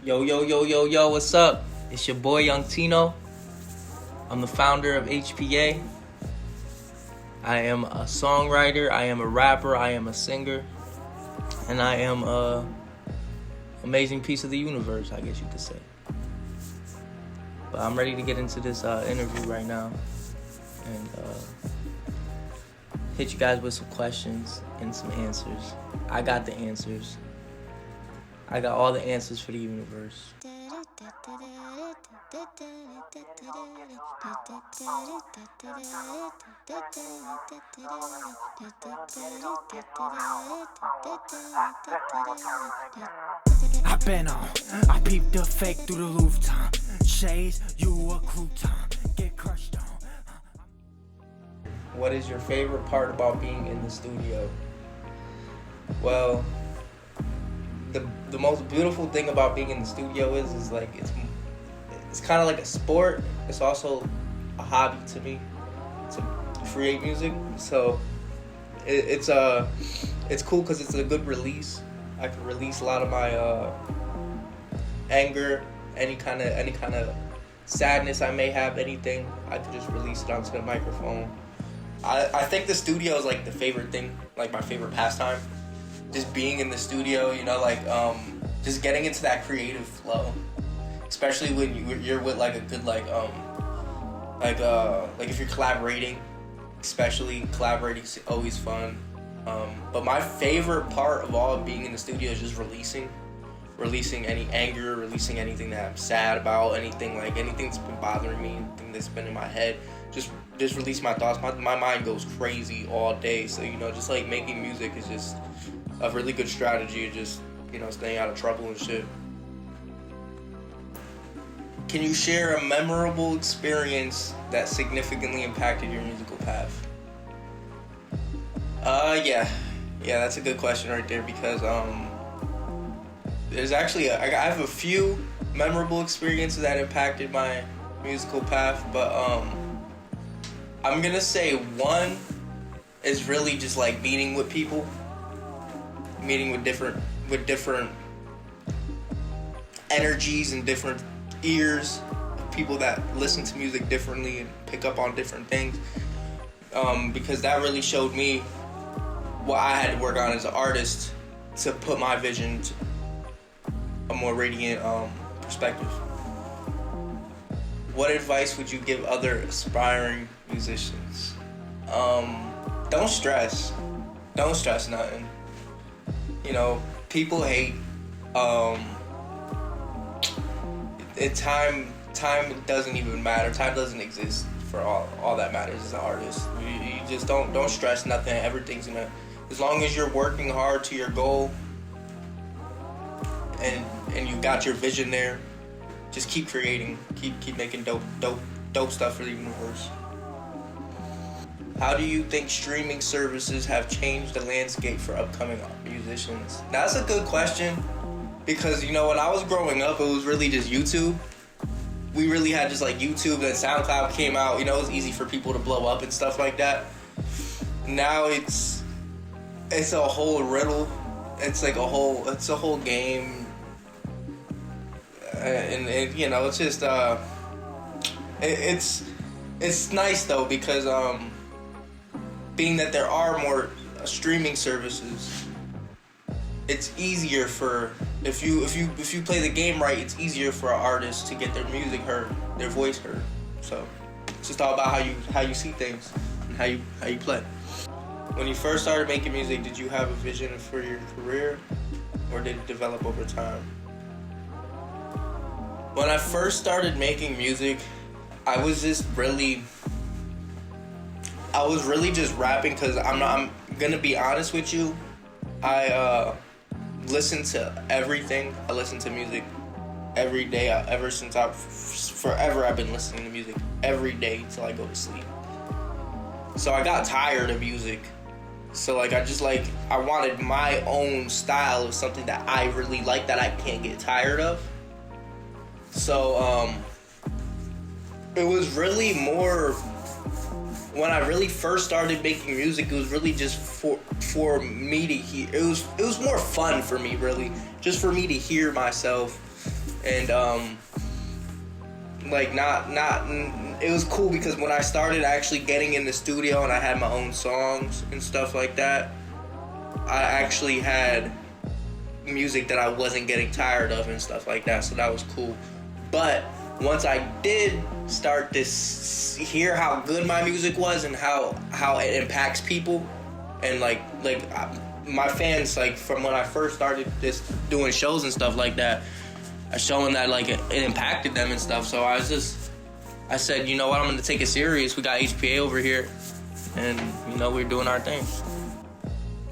Yo, what's up? It's your boy Young Tino. I'm the founder of HPA. I am a songwriter, I am a rapper, I am a singer, and I am a amazing piece of the universe, I guess you could say. But I'm ready to get into this interview right now and hit you guys with some questions and some answers. I got the answers. I got all the answers for the universe. I've been on, I peeped the fake through the rooftop. Shades, you a crouton, get crushed on. What is your favorite part about being in the studio? Well, the most beautiful thing about being in the studio is like it's kind of like a sport. It's also a hobby to me to create music. So it's cool because it's a good release. I can release a lot of my anger, any kind of sadness I may have, anything. I can just release it onto the microphone. I think the studio is like the favorite thing, like my favorite pastime. Just being in the studio, just getting into that creative flow, especially when you're with like a good like if you're collaborating, especially collaborating is always fun. But my favorite part of all of being in the studio is just releasing any anger, releasing anything that I'm sad about, anything that's been bothering me, anything that's been in my head. Just release my thoughts. My mind goes crazy all day. So just like making music is just a really good strategy. Just staying out of trouble and shit. Can you share a memorable experience that significantly impacted your musical path? Yeah, that's a good question right there because there's actually I have a few memorable experiences that impacted my musical path, but I'm gonna say one is really just like meeting with people, meeting with different energies and different ears of people that listen to music differently and pick up on different things, because that really showed me what I had to work on as an artist to put my vision to a more radiant perspective. What advice would you give other aspiring musicians? Don't stress nothing. People hate. Time doesn't even matter. Time doesn't exist for all that matters as an artist. You just don't stress nothing. Everything's as long as you're working hard to your goal and you got your vision there, just keep creating, keep making dope stuff for the universe. How do you think streaming services have changed the landscape for upcoming musicians? Now, that's a good question because when I was growing up, it was really just YouTube. We really had just like YouTube, then SoundCloud came out. It was easy for people to blow up and stuff like that. Now it's a whole riddle. It's a whole game. And it's just it's nice though because being that there are more streaming services, it's easier for if you play the game right, it's easier for an artist to get their music heard, their voice heard. So it's just all about how you see things and how you play. When you first started making music, did you have a vision for your career, or did it develop over time? When I first started making music, I was really just rapping because I'm gonna be honest with you. I listen to everything. I listen to music every day. Forever I've been listening to music every day till I go to sleep. So I got tired of music. So I wanted my own style of something that I really like that I can't get tired of. So it was really more when I really first started making music, it was really just for me to hear. It was more fun for me, really, just for me to hear myself And like not it was cool because when I started actually getting in the studio and I had my own songs and stuff like that, I actually had music that I wasn't getting tired of and stuff like that, so that was cool. But once I did start to hear how good my music was and how it impacts people, and like my fans, like from when I first started just doing shows and stuff like that, showing that like it impacted them and stuff. So I said, you know what, I'm gonna take it serious. We got HPA over here, and you know, we're doing our thing.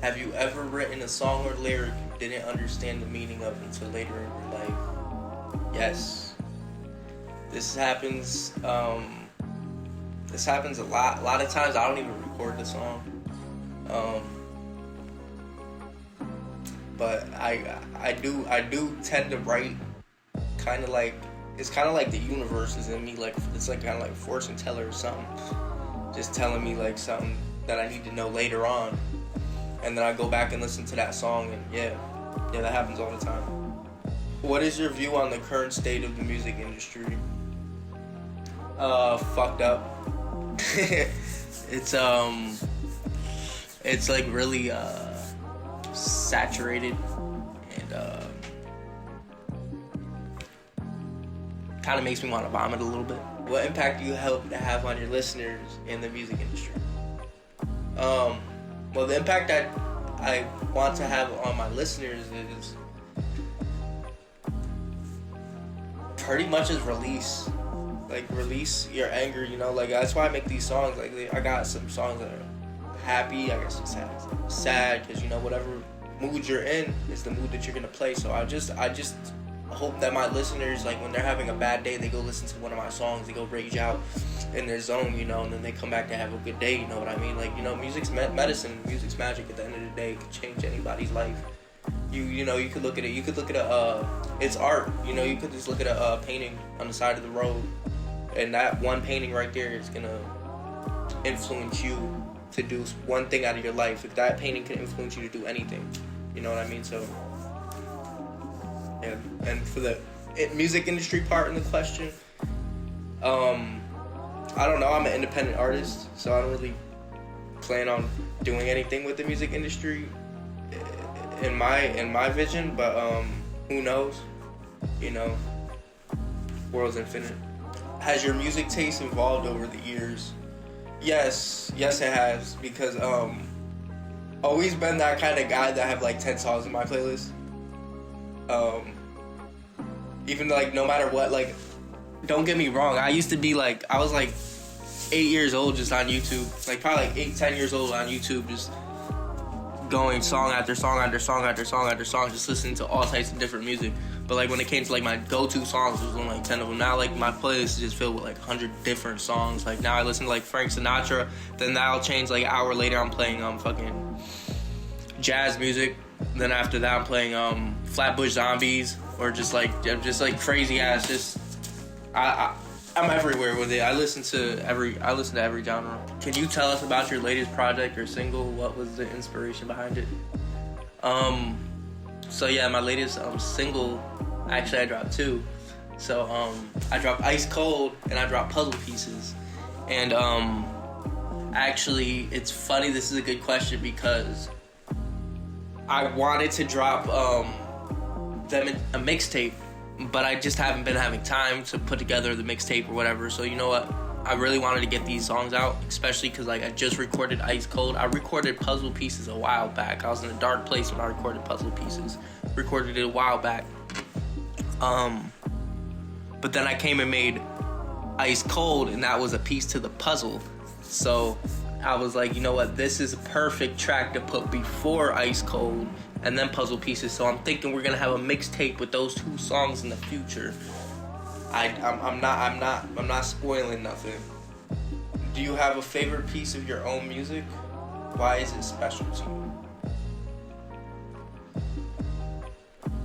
Have you ever written a song or lyric you didn't understand the meaning of until later in your life? Yes. This happens. This happens a lot. A lot of times I don't even record the song. But I do tend to write kind of like, it's kind of like the universe is in me, like it's like kind of like fortune teller or something, just telling me like something that I need to know later on, and then I go back and listen to that song, and yeah, that happens all the time. What is your view on the current state of the music industry? Fucked up. It's like really saturated, and kind of makes me want to vomit a little bit. What impact do you hope to have on your listeners in the music industry? Well, the impact that I want to have on my listeners is pretty much is release your anger, you know, like that's why I make these songs. Like I got some songs that are happy, I got some sad, because you know, whatever mood you're in is the mood that you're gonna play. So I just hope that my listeners, like when they're having a bad day, they go listen to one of my songs, they go rage out in their zone, you know, and then they come back to have a good day, you know what I mean? Like, you know, music's medicine, music's magic. At the end of the day, it can change anybody's life. You know, you could look at it, it's art, you know, you could just look at a painting on the side of the road, and that one painting right there is gonna influence you to do one thing out of your life. If that painting can influence you to do anything, you know what I mean? So yeah. And for the music industry part in the question, I don't know, I'm an independent artist, so I don't really plan on doing anything with the music industry in my vision, but who knows, you know, world's infinite. Has your music taste evolved over the years? Yes it has, because always been that kind of guy that have like 10 songs in my playlist. Even like no matter what, like don't get me wrong, I used to be like, I was like 8 years old just on YouTube, like probably like 8-10 years old on YouTube, just going song after song after song after song after song, just listening to all types of different music. But like when it came to like my go-to songs, there was only like 10 of them. Now like my playlist is just filled with like 100 different songs. Like now I listen to like Frank Sinatra, then that'll change, like an hour later I'm playing fucking jazz music. Then after that I'm playing Flatbush Zombies, or just like crazy ass, just I'm everywhere with it. I listen to every genre. Can you tell us about your latest project or single? What was the inspiration behind it? So yeah, my latest single, actually I dropped two. So I dropped Ice Cold and I dropped Puzzle Pieces. And actually it's funny, this is a good question, because I wanted to drop them in a mixtape, but I just haven't been having time to put together the mixtape or whatever. So you know what? I really wanted to get these songs out, especially because like I just recorded Ice Cold. I recorded Puzzle Pieces a while back. I was in a dark place when I recorded Puzzle Pieces. Recorded it a while back. But then I came and made Ice Cold, and that was a piece to the puzzle. So I was like, you know what? This is a perfect track to put before Ice Cold and then Puzzle Pieces. So I'm thinking we're gonna have a mixtape with those two songs in the future. I'm not spoiling nothing. Do you have a favorite piece of your own music? Why is it special to you?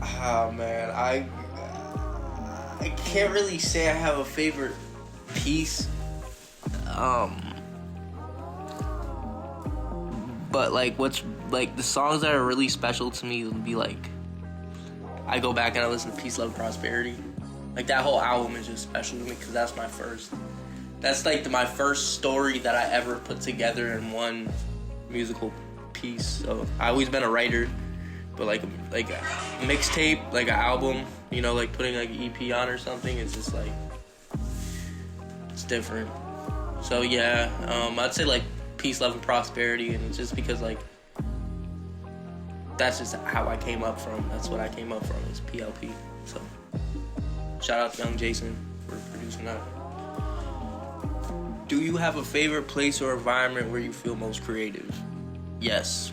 Oh man, I can't really say I have a favorite piece. But like what's like the songs that are really special to me would be like, I go back and I listen to Peace, Love, Prosperity. Like, that whole album is just special to me because that's my first. That's like my first story that I ever put together in one musical piece. So I always been a writer, but like a mixtape, like an album, you know, like putting like an EP on or something, it's just like, it's different. So yeah, I'd say like Peace, Love, and Prosperity, and it's just because like that's just how I came up from. That's what I came up from, is PLP. So shout out to Young Jason for producing that. Do you have a favorite place or environment where you feel most creative? Yes.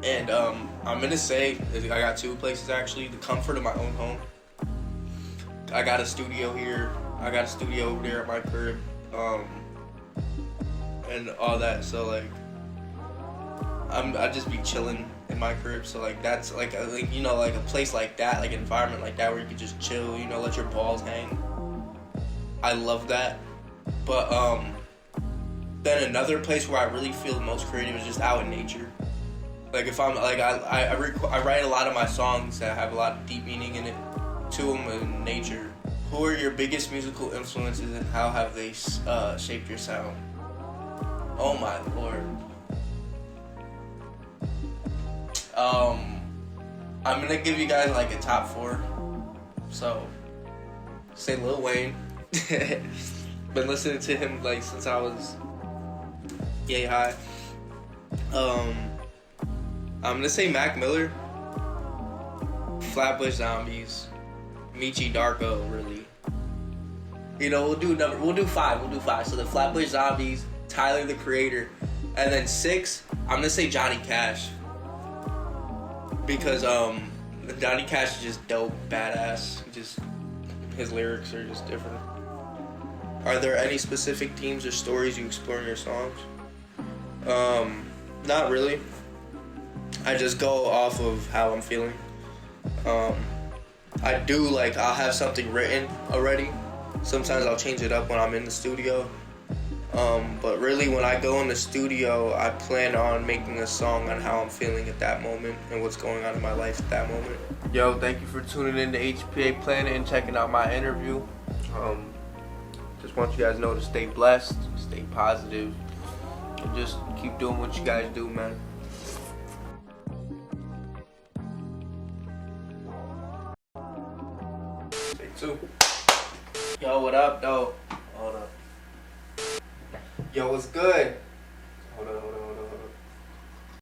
And I'm gonna say I got two places actually. The comfort of my own home. I got a studio here. I got a studio over there at my crib. And all that. So like, I just be chilling in my crib. So like that's like you know, like a place like that, like an environment like that where you can just chill. You know, let your balls hang. I love that. But then another place where I really feel most creative is just out in nature. Like if I'm like I write a lot of my songs that have a lot of deep meaning in it to them in nature. Who are your biggest musical influences and how have they shaped your sound? Oh my lord. I'm gonna give you guys like a top 4. So say Lil Wayne. Been listening to him like since I was yay high. I'm gonna say Mac Miller, Flatbush Zombies, Michi Darko, really. You know, we'll do 5. So the Flatbush Zombies, Tyler the Creator, and then 6, I'm gonna say Johnny Cash. Because Johnny Cash is just dope, badass. Just his lyrics are just different. Are there any specific themes or stories you explore in your songs? Not really. I just go off of how I'm feeling. I do like, I'll have something written already. Sometimes I'll change it up when I'm in the studio. But really when I go in the studio, I plan on making a song on how I'm feeling at that moment and what's going on in my life at that moment. Yo, thank you for tuning in to Hpa Planet and checking out my interview. Just want you guys to know to stay blessed, stay positive, and just keep doing what you guys do, man. Stay tuned. Yo, what up, though? Hold up. Yo, what's good? Hold up.